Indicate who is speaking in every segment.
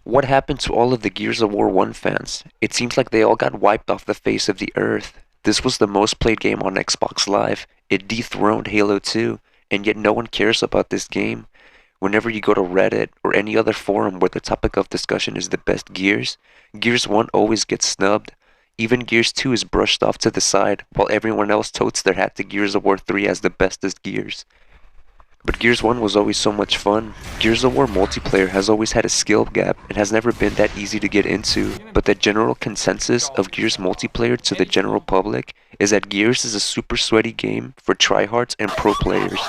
Speaker 1: What happened to all of the Gears of War 1 fans? It seems like they all got wiped off the face of the earth. This was the most played game on Xbox Live. It dethroned Halo 2, and yet no one cares about this game. Whenever you go to Reddit or any other forum where the topic of discussion is the best Gears, Gears 1 always gets snubbed. Even Gears 2 is brushed off to the side, while everyone else totes their hat to Gears of War 3 as the bestest Gears. But Gears 1 was always so much fun. Gears of War multiplayer has always had a skill gap and has never been that easy to get into, but the general consensus of Gears multiplayer to the general public is that Gears is a super sweaty game for tryhards and pro players.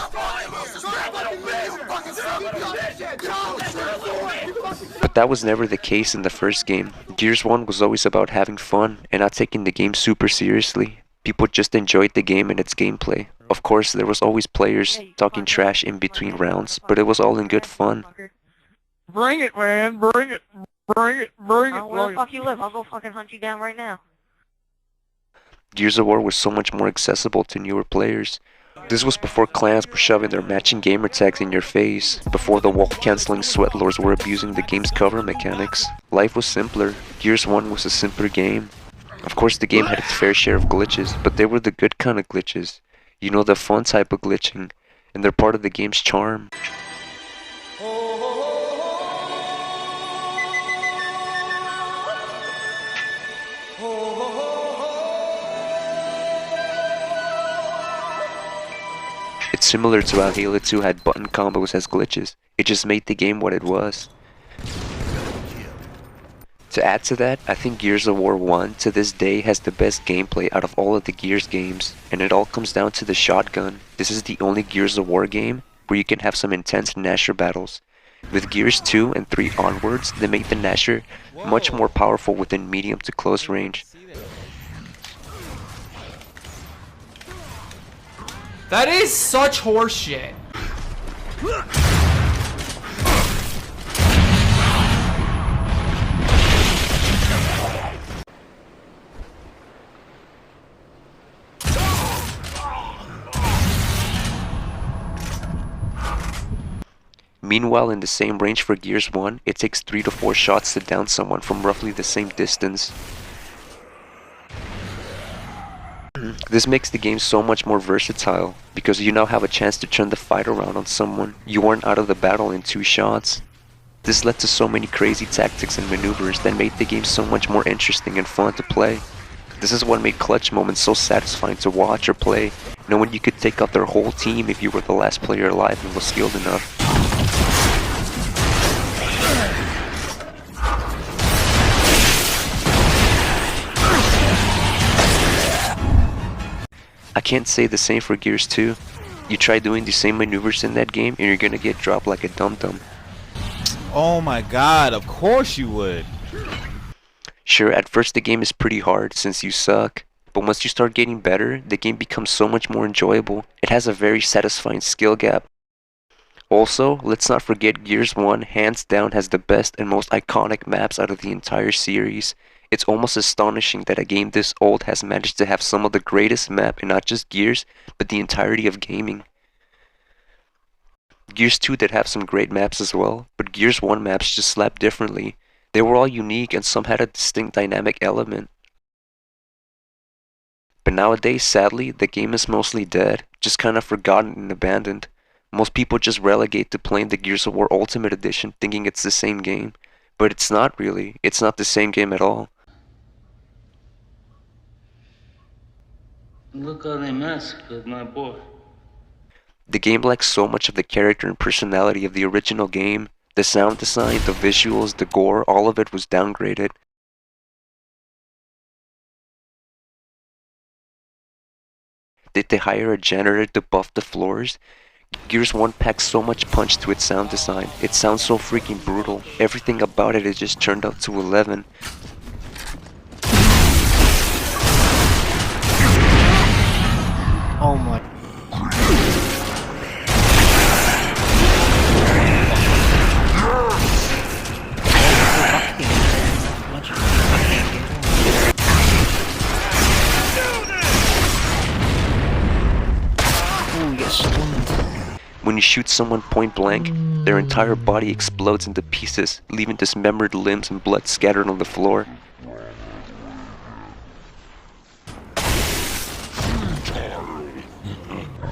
Speaker 1: But that was never the case in the first game. Gears 1 was always about having fun and not taking the game super seriously. People just enjoyed the game and its gameplay. Of course, there was always players talking trash in between rounds, but it was all in good fun.
Speaker 2: Bring it, man. Bring it. Bring it. Bring it.
Speaker 3: Where the fuck you live? I'll go fucking hunt you down right now.
Speaker 1: Gears of War was so much more accessible to newer players. This was before clans were shoving their matching gamer tags in your face, before the wall-canceling sweatlords were abusing the game's cover mechanics. Life was simpler. Gears 1 was a simpler game. Of course, the game had its fair share of glitches, but they were the good kind of glitches. You know, the fun type of glitching, and they're part of the game's charm. It's similar to how Halo 2 had button combos as glitches. It just made the game what it was. To add to that, I think Gears of War 1 to this day has the best gameplay out of all of the Gears games, and it all comes down to the shotgun. This is the only Gears of War game where you can have some intense Gnasher battles. With Gears 2 and 3 onwards, they make the Gnasher much more powerful within medium to close range.
Speaker 4: That is such horseshit.
Speaker 1: Meanwhile, in the same range for Gears 1, it takes 3 to 4 shots to down someone from roughly the same distance. This makes the game so much more versatile, because you now have a chance to turn the fight around on someone. You weren't out of the battle in 2 shots. This led to so many crazy tactics and maneuvers that made the game so much more interesting and fun to play. This is what made clutch moments so satisfying to watch or play, knowing you could take out their whole team if you were the last player alive and was skilled enough. I can't say the same for Gears 2. You try doing the same maneuvers in that game and you're gonna get dropped like a dum-dum.
Speaker 5: Oh my god, of course you would.
Speaker 1: Sure, at first the game is pretty hard since you suck, but once you start getting better, the game becomes so much more enjoyable. It has a very satisfying skill gap. Also, let's not forget Gears 1 hands down has the best and most iconic maps out of the entire series. It's almost astonishing that a game this old has managed to have some of the greatest map in not just Gears, but the entirety of gaming. Gears 2 did have some great maps as well, but Gears 1 maps just slapped differently. They were all unique and some had a distinct dynamic element. But nowadays, sadly, the game is mostly dead, just kinda forgotten and abandoned. Most people just relegate to playing the Gears of War Ultimate Edition thinking it's the same game, but it's not really. It's not the same game at all.
Speaker 6: Look how they massacred my boy.
Speaker 1: The game lacks so much of the character and personality of the original game. The sound design, the visuals, the gore, all of it was downgraded. Did they hire a janitor to buff the floors? Gears 1 packs so much punch to its sound design. It sounds so freaking brutal. Everything about it is just turned up to 11.
Speaker 2: Oh my.
Speaker 1: Ooh, yes. When you shoot someone point blank, their entire body explodes into pieces, leaving dismembered limbs and blood scattered on the floor.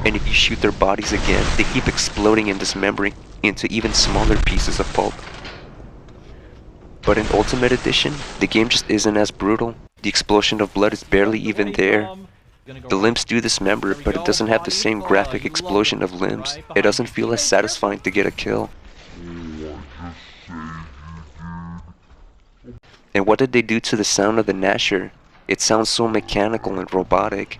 Speaker 1: And if you shoot their bodies again, they keep exploding and dismembering into even smaller pieces of pulp. But in Ultimate Edition, the game just isn't as brutal. The explosion of blood is barely even there. The limbs do dismember, but it doesn't have the same graphic explosion of limbs. It doesn't feel as satisfying to get a kill. And what did they do to the sound of the Gnasher? It sounds so mechanical and robotic.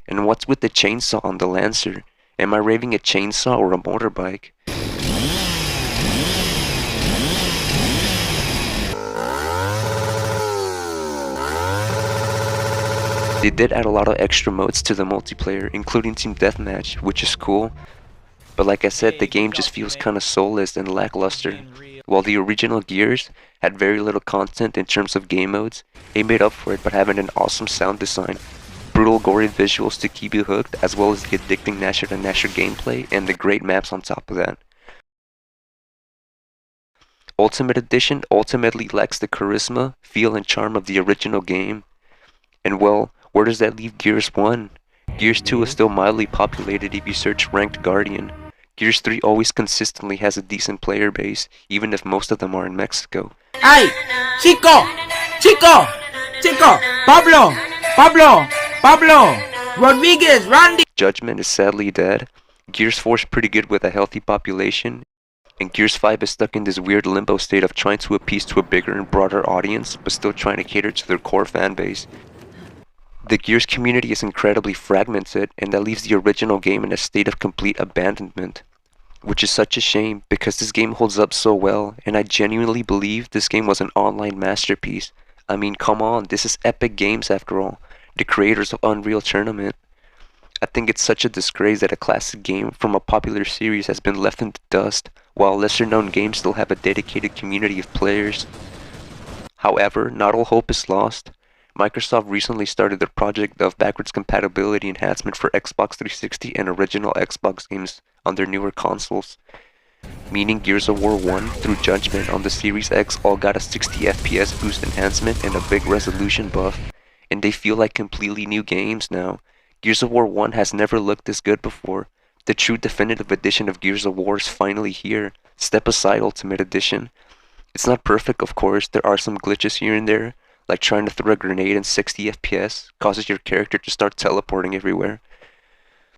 Speaker 1: And what's with the chainsaw on the Lancer? Am I raving a chainsaw or a motorbike? They did add a lot of extra modes to the multiplayer, including Team Deathmatch, which is cool. But like I said, the game just feels kinda soulless and lackluster. While the original Gears had very little content in terms of game modes, they made up for it by having an awesome sound design, brutal gory visuals to keep you hooked, as well as the addicting Gnasher to Gnasher gameplay and the great maps on top of that. Ultimate Edition ultimately lacks the charisma, feel, and charm of the original game. And well, where does that leave Gears 1? Gears 2 is still mildly populated if you search Ranked Guardian. Gears 3 always consistently has a decent player base, even if most of them are in Mexico.
Speaker 2: Hey, Chico, Chico, Chico, Pablo, Pablo, Pablo, Rodriguez, Randy.
Speaker 1: Judgment is sadly dead. Gears 4 is pretty good with a healthy population. And Gears 5 is stuck in this weird limbo state of trying to appease to a bigger and broader audience, but still trying to cater to their core fan base. The Gears community is incredibly fragmented, and that leaves the original game in a state of complete abandonment. Which is such a shame, because this game holds up so well, and I genuinely believe this game was an online masterpiece. I mean, come on, this is Epic Games after all, the creators of Unreal Tournament. I think it's such a disgrace that a classic game from a popular series has been left in the dust, while lesser known games still have a dedicated community of players. However, not all hope is lost. Microsoft recently started their project of backwards compatibility enhancement for Xbox 360 and original Xbox games on their newer consoles, meaning Gears of War 1 through Judgment on the Series X all got a 60 FPS boost enhancement and a big resolution buff, and they feel like completely new games now. Gears of War 1 has never looked this good before. The true definitive edition of Gears of War is finally here. Step aside Ultimate Edition. It's not perfect, of course. There are some glitches here and there, like trying to throw a grenade in 60 FPS causes your character to start teleporting everywhere.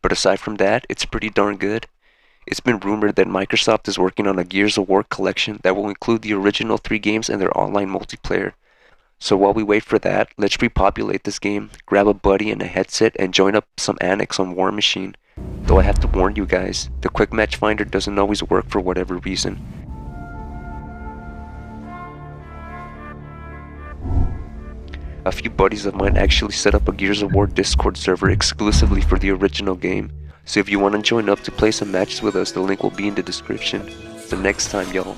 Speaker 1: But aside from that, it's pretty darn good. It's been rumored that Microsoft is working on a Gears of War collection that will include the original 3 games and their online multiplayer. So while we wait for that, let's repopulate this game, grab a buddy and a headset, and join up some annex on War Machine. Though I have to warn you guys, the quick match finder doesn't always work for whatever reason. A few buddies of mine actually set up a Gears of War Discord server exclusively for the original game, so if you want to join up to play some matches with us, the link will be in the description. So next time, y'all.